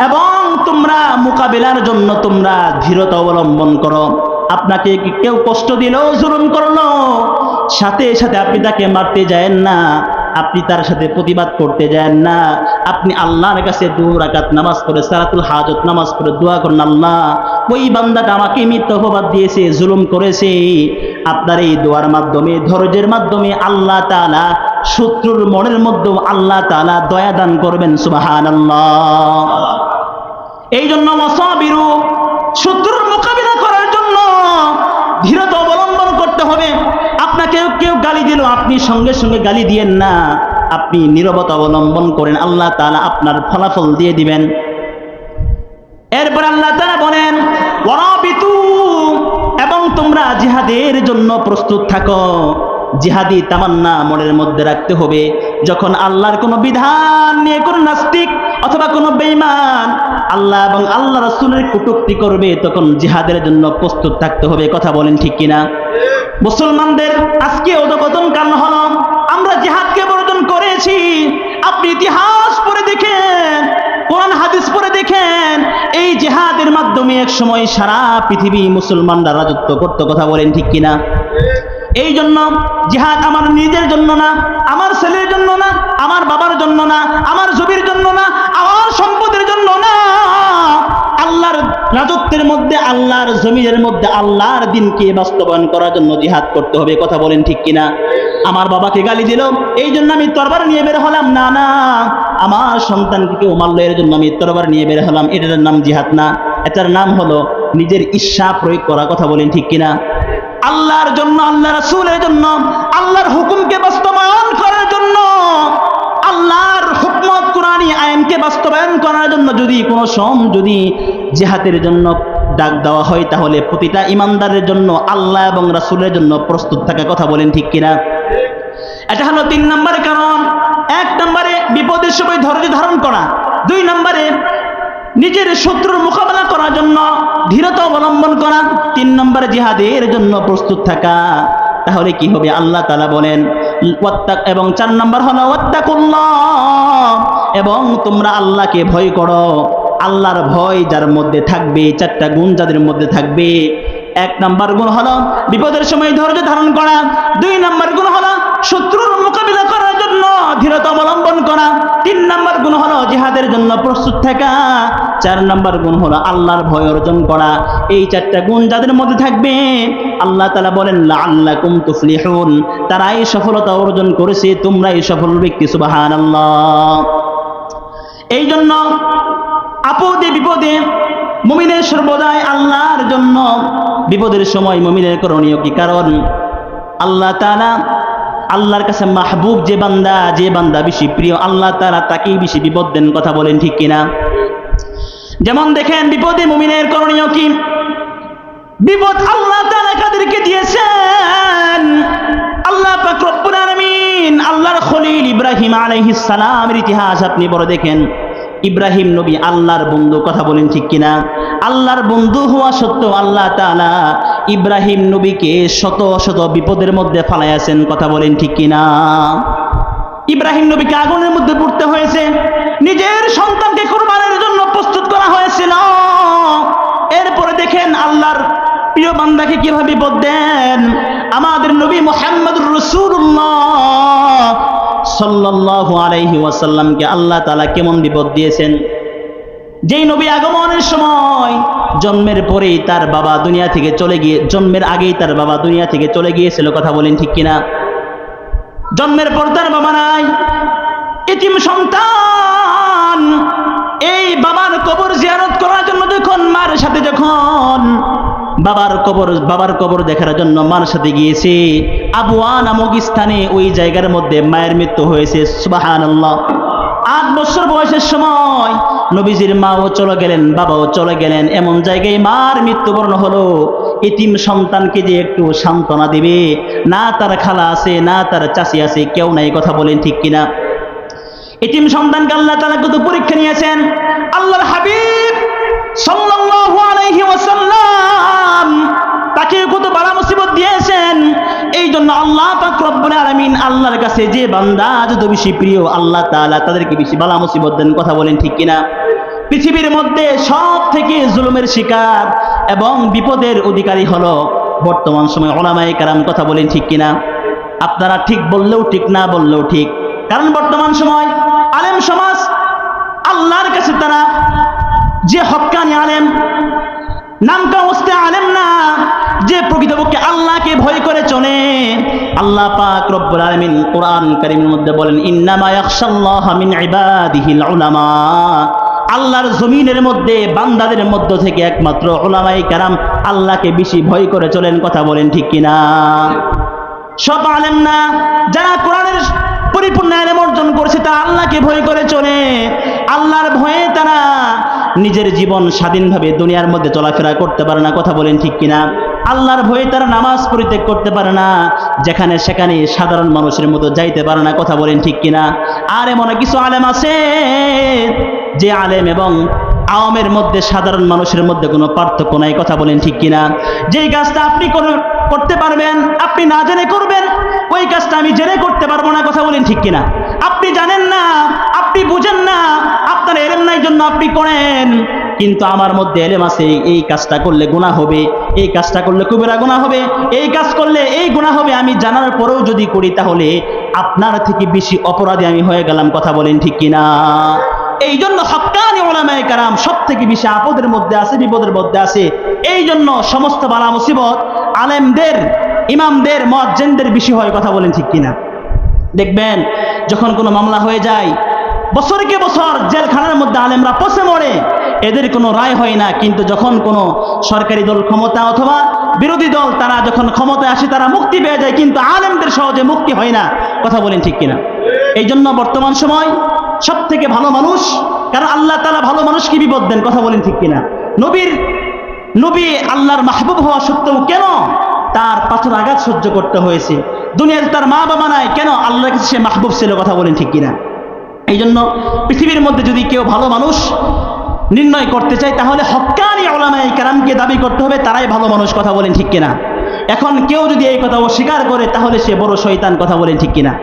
এবং তোমরা মোকাবিলার জন্য তোমরা ধীরতা অবলম্বন করো। আপনাকে কেউ কষ্ট দিলেও, জুলুম করলো, সাথে সাথে আপনি তাকে মারতে যায়েন না, আপনি তার সাথে প্রতিবাদ করতে যায়েন না। আপনি আল্লাহর কাছে 2 রাকাত নামাজ পড়ে, সালাতুল হাজত নামাজ পড়ে দোয়া করুন, আল্লাহ ওই বান্দাটা আমাকে মিথ্যা অপবাদ দিয়েছে, জুলুম করেছে, আপনার এই দোয়ার মাধ্যমে, ধৈর্যের মাধ্যমে আল্লাহ তাআলা শত্রুর মনের মধ্যে আল্লাহ তাআলা দয়া দান করবেন। সুবহানাল্লাহ। এই জন্য ওয়াসাবিরু, শত্রুর মোকাবিলা করার জন্য ধীরতা অবলম্বন করতে হবে। আপনাকে কেউ গালি দিল, আপনি সঙ্গে সঙ্গে গালি দিয়েন না, আপনি নীরবতা অবলম্বন করেন, আল্লাহ তাআলা আপনার ফলাফল দিয়ে দিবেন। এরপর আল্লাহ তাআলা বলেন ওয়ারাবিতু, এবং তোমরা জিহাদের জন্য প্রস্তুত থাকো। জিহাদি তামান্না মনের মধ্যে রাখতে হবে। যখন আল্লাহর কোনো বিধান নিয়ে কোনো নাস্তিক অথবা কোনো বেঈমান আল্লাহ এবং আল্লাহ রাসূলের কটূক্তি করবে, তখন জিহাদের জন্য প্রস্তুত থাকতে হবে, কথা বলেন ঠিক কিনা? মুসলমানদের আজকে অধঃপতন কারণ হলো আমরা জিহাদকে বর্জন করেছি। আপনি ইতিহাস পড়ে দেখেন, কোরআন হাদিস পড়ে দেখেন, এই জিহাদের মাধ্যমে এক সময় সারা পৃথিবী মুসলমানরা রাজত্ব করত, কথা বলেন ঠিক কিনা? এই জন্য জিহাদ আমার নিজের জন্য না, আমার ছেলের জন্য না, আমার বাবার জন্য না, আমার জমির জন্য না, আমার সম্পদের জন্য না, আল্লাহর রাজত্বের মধ্যে, আল্লাহর জমিনের মধ্যে আল্লাহর দিনকে বাস্তবায়ন করার জন্য জিহাদ করতে হবে। কথা বলেন ঠিক কিনা? আমার বাবাকে গালি দিল এই জন্য আমি তরবার নিয়ে বের হলাম না, না, আমার সন্তানকে কেউ মারলো এর জন্য আমি তরবার নিয়ে বের হলাম, এটার নাম জিহাদ না, এটার নাম হলো নিজের ইচ্ছা প্রয়োগ করা। কথা বলেন ঠিক কিনা? আল্লাহর জন্য, আল্লাহ রাসূলের জন্য, আল্লাহর হুকুমকে বাস্তবায়ন করার জন্য, আল্লাহর হুকমত কুরআনী আইনকে বাস্তবায়ন করার জন্য যদি কোনো যদি জিহাদের জন্য ডাক দেওয়া হয়, তাহলে প্রতিটা ইমানদারের জন্য, আল্লাহ এবং রাসূলের জন্য প্রস্তুত থাকা। কথা বলেন ঠিক কিনা? এটা হলো 3 নম্বরের কারণ। 1 নম্বরে বিপদের সময় ধৈর্য ধারণ করা, 2 নম্বরে নিজের শত্রুর মোকাবেলা করার জন্য ধীরতা অবলম্বন করা, 3 নম্বরে জিহাদের জন্য প্রস্তুত থাকা। তাহলে কি হবে? আল্লাহ তাআলা বলেন এবং 4 নম্বর হলো ওয়াত্তাকুল্লাহ, এবং তোমরা আল্লাহকে ভয় করো। আল্লাহর ভয় যার মধ্যে থাকবে, 4টা গুণ যাদের মধ্যে থাকবে, 1 নম্বর গুণ হলো বিপদের সময় ধৈর্য ধারণ করা, 2 নম্বর গুণ হলো শত্রুর মোকাবিলা করার জন্য ধীরতা অবলম্বন করা, 3 নম্বর গুণ হলো জিহাদের জন্য প্রস্তুত থাকা, 4 নম্বর গুণ হলো আল্লাহর ভয় অর্জন করা। এই 4টা গুণ যাদের মধ্যে থাকবে, আল্লাহ তাআলা বলেন লাআল্লাকুম তুফলিহুন, তারাই সফলতা অর্জন করেছে, তোমরাই সফল ব্যক্তি। সুবহানাল্লাহ। এই জন্য আপদে বিপদে মুমিনের সর্বদাই আল্লাহর জন্য, বিপদের সময় মুমিনের করণীয় কি? কারণ আল্লাহ তাআলা, আল্লাহর কাছে মাহবুব যে বান্দা বেশি প্রিয়, আল্লাহ তাআলা তাকেই বেশি বিপদ দেন। কথা বলেন ঠিক কিনা? যেমন দেখেন বিপদে মুমিনের করণীয় কি? বিপদ আল্লাহ তাআলা কাদেরকে দিয়েছেন? আল্লাহ পাক রব্বুল আলামিন আল্লাহর খলিল ইব্রাহিম আলাইহিস সালামের ইতিহাস আপনি বড় দেখেন। ইব্রাহিম নবী আল্লাহর বন্ধু। কথা বলেন ঠিক কিনা? আল্লাহর বন্ধু হওয়া সত্ত্বেও আল্লাহ তাআলা ইব্রাহিম নবীকে শত শত বিপদের মধ্যে ফালাইয়াছেন। কথা বলেন ঠিক কিনা? ইব্রাহিম নবীকে আগুনের মধ্যে পড়তে হয়েছে, নিজের সন্তানকে কুরবানের জন্য প্রস্তুত করা হয়েছিল। এরপরে দেখেন আল্লাহর প্রিয় বান্দাকে কিভাবে বিপদ দেন। আমাদের নবী মুহাম্মদুর রাসূলুল্লাহ সাল্লাল্লাহু আলাইহি ওয়াসাল্লামকে আল্লাহ তাআলা কেমন বিপদ দিয়েছেন। যেই নবী আগমনের সময় জন্মের পরেই তার বাবা দুনিয়া থেকে চলে গিয়ে, জন্মের আগেই তার বাবা দুনিয়া থেকে চলে গিয়েছিল। কথা বলেন ঠিক কিনা? জন্মের পর তার বাবা নাই, এতিম সন্তান। এই বাবার কবর জিয়ারত করার জন্য যখন মার সাথে, যখন বাবার কবর দেখার জন্য মার সাথে গিয়েছে, আবওয়া নামক স্থানে, ওই জায়গার মধ্যে মায়ের মৃত্যু হয়েছে। সুবহানাল্লাহ। 8 বছর বয়সের সময় নবীজির মাও চলে গেলেন, বাবাও চলে গেলেন। এমন জায়গায় মার মৃত্যুবরণ হলো। এতিম সন্তানকে যে একটু সান্ত্বনা দিবে, না তার খালা আছে, না তার চাচি আছে, কেউ নাই। কথা বলেন ঠিক কিনা? এতিম সন্তানকে আল্লাহ তাআলা কত পরীক্ষা নিয়েছেন। আল্লাহর হাবিব সাল্লাল্লাহু আলাইহি ওয়াসাল্লাম তাকে কত বালা মুসিবত দিয়েছেন। এই জন্য আল্লাহ পাক রব্বুল আলামিন, আল্লাহর কাছে যে বান্দা যত বেশি প্রিয়, আল্লাহ তাআলা তাদেরকে বেশি বালা মুসিবত দেন। কথা বলেন ঠিক কিনা? পৃথিবীর মধ্যে সব থেকে জুলুমের শিকার এবং বিপদের অধিকারী হলো বর্তমান সময় উলামায়ে কেরাম। কথা বলেন ঠিক কিনা? আপনারা ঠিক বললেও ঠিক, না বললেও ঠিক। কারণ বর্তমান সময় আলেম সমাজ, আল্লাহর কাছে তারা যে হক্কানি আলেম, নামকা ওস্তে আলেম না, যে প্রকৃতপক্ষে আল্লাহকে ভয় করে চলে। আল্লাহ পাক রব্বুল আলামিন কোরআন কারীমের মধ্যে বলেন ইন্নামা ইয়াখশাল্লাহা মিন ইবাদিহিল উলামা। আল্লাহর জমিনের মধ্যে বান্দাদের মধ্য থেকে একমাত্র উলামায়ে কেরাম আল্লাহকে বেশি ভয় করে চলেন। কথা বলেন ঠিক কিনা? সব আলেম না, যারা কোরআনের পরিপূর্ণ ইলম অর্জন করেছে তারা আল্লাহকে ভয় করে চলে। আল্লাহর ভয়ে তারা নিজের জীবন স্বাধীনভাবে দুনিয়ার মধ্যে চলাফেরা করতে পারে না। কথা বলেন ঠিক কিনা? আল্লাহর ভয়ে তারা নামাজ পরিত্যাগ করতে পারে না, যেখানে সেখানে সাধারণ মানুষের মতো যাইতে পারে না। কথা বলেন ঠিক কিনা? আর এমন কিছু আলেম আছে যে আলেম এবং আওয়ামের মধ্যে, সাধারণ মানুষের মধ্যে কোনো পার্থক্য নাই। কথা বলেন ঠিক কিনা? যেই কাজটা আপনি করতে পারবেন, আপনি না জেনে করবেন, ওই কাজটা আমি জেনে করতে পারবো না। কথা বলেন ঠিক কিনা? আপনি জানেন না, আপনি বুঝেন না, আপনি আপনার এলেম নাই জন্য আপনি করেন, কিন্তু আমার মধ্যে এলেম আছে, এই কাজটা করলে গুনাহ হবে, এই কাজটা করলে কবিরা গুনাহ হবে, এই কাজ করলে এই গুনাহ হবে, আমি জানার পরেও যদি করি তাহলে আপনার থেকে বেশি অপরাধী আমি হয়ে গেলাম। কথা বলেন ঠিক কিনা? এই জন্য হক্কানি উলামায়ে কেরাম সব থেকে বেশি আপদের মধ্যে আছে, বিপদের মধ্যে আছে। এই জন্য সমস্ত বালা মুসিবত আলেমদের, ইমামদের, মুয়াজ্জিনদের বেশি হয়। কথা বলেন ঠিক কিনা? দেখবেন যখন কোনো মামলা হয়ে যায়, বছরকে বছর জেলখানার মধ্যে আলেমরা পচে মরে, এদের কোনো রায় হয় না। কিন্তু যখন কোনো সরকারি দল ক্ষমতা অথবা বিরোধী দল তারা যখন ক্ষমতায় আসে তারা মুক্তি পেয়ে যায়, কিন্তু আলেমদের সহজে মুক্তি হয় না। কথা বলেন ঠিক কিনা? এই জন্য বর্তমান সময় সব থেকে ভালো মানুষ, কারণ আল্লাহ তাআলা ভালো মানুষকে বিপদ দেন। কথা বলেন ঠিক কিনা? নবী আল্লাহর মাহবুব হওয়া সত্ত্বেও কেন তার পাথর আঘাত সহ্য করতে হয়েছে? দুনিয়াতে তার মা বাবা নাই, কেন? আল্লাহর কাছে সে মাহবুব ছিল। কথা বলেন ঠিক কিনা? এই জন্য পৃথিবীর মধ্যে যদি কেউ ভালো মানুষ নির্ণয় করতে চায় তাহলে হক্কানি উলামায়ে কেরামকে দাবি করতে হবে তারাই ভালো মানুষ। কথা বলেন ঠিক কিনা? এখন কেউ যদি এই কথা অস্বীকার করে তাহলে সে বড় শয়তান। কথা বলেন ঠিক কিনা?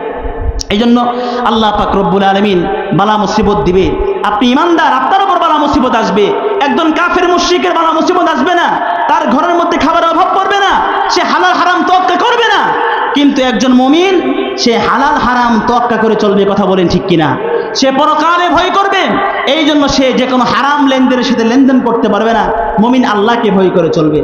এই জন্য আল্লাহ পাক রব্বুল আলামিন বালা মুসিবত দিবে। আপনি ইমানদার, আপনার উপর বালা মুসিবত আসবে। একজন কাফের মুশরিকের বালা মুসিবত আসবে না, তার ঘরের মধ্যে খাবারের অভাব পড়বে না, সে হালাল হারাম তোয়াক্কা করবে না। কিন্তু একজন মুমিন সে হালাল হারাম তোয়াক্কা করে চলবে। কথা বলেন ঠিক কিনা? সে পরকালে ভয় করবে। এই জন্য সে যে কোনো হারাম লেনদেনের সাথে লেনদেন করতে পারবে না। মুমিন আল্লাহকে ভয় করে চলবে।